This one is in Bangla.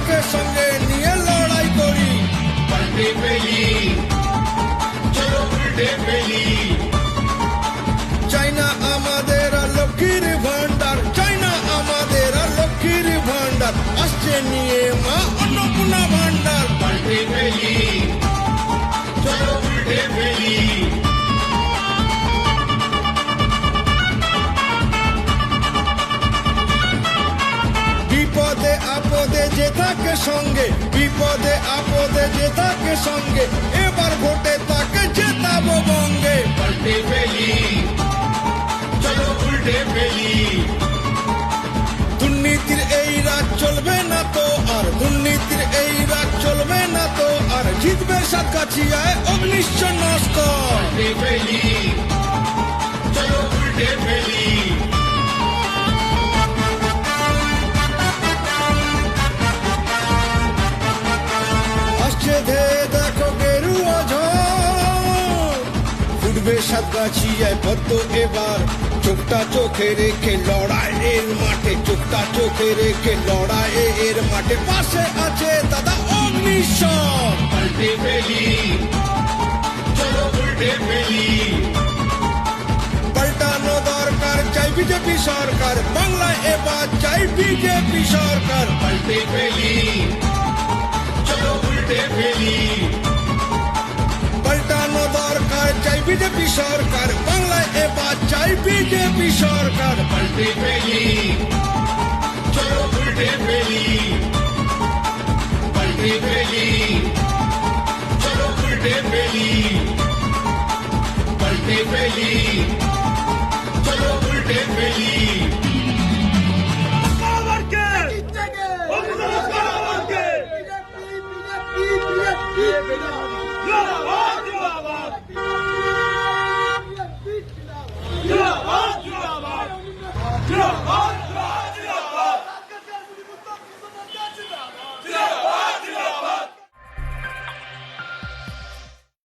চায়নাকে সঙ্গে নিয়ে লড়াই করি। পাল্টে ফেলি, চলো উল্টে ফেলি। চায়না আমাদের লক্ষ্মীর ভান্ডার, চায়না আমাদের লক্ষ্মীর ভান্ডার, আসছে নিয়ে মা অন্নপূর্ণা ভান্ডার। পাল্টে ফেলি, চলো উল্টে ফেলি। বিপদে আপদে যে থাকে সঙ্গে, বিপদে আপদে যে থাকে সঙ্গে, এবার ভোটে তাকে জেতাবো বঙ্গে। পাল্টে ফেলি, চলো উল্টে ফেলি। দুর্নীতির এই রাজ চলবে না তো আর, দুর্নীতির এই রাজ চলবে না তো আর, জিতবে সাতগাছিয়ায় অগ্নিশ্ব নস্কর। পাল্টে ফেলি, চলো উল্টে ফেলি। আসছে ধেয়ে দেখো গেরুয়া ঝড়, ফুটবে সাতগাছিয়ায় পদ্ম এবার, চোখটা চোখে রেখে লড়াইয়ের মাঠে, চোখটা চোখে রেখে লড়াইয়ের মাঠে, পাশে আছে দাদা অগ্নিশ্বর। পাল্টে ফেলি, চলো উল্টে ফেলি। পাল্টানো দরকার, চাই বিজেপি সরকার, বাংলায় এবার চাই বিজেপি সরকার। পাল্টে ফেলি, চলো উল্টে ফেলি। পাল্টানো দরকার, চাই বিজেপি সরকার, বাংলায় এবার চাই বিজেপি সরকার। পাল্টে ফেলি, চলো উল্টে ফেলি। পাল্টে ফেলি, চলো উল্টে ফেলি। পাল্টে ফেলি, চলো উল্টে ফেলি। বিজেপি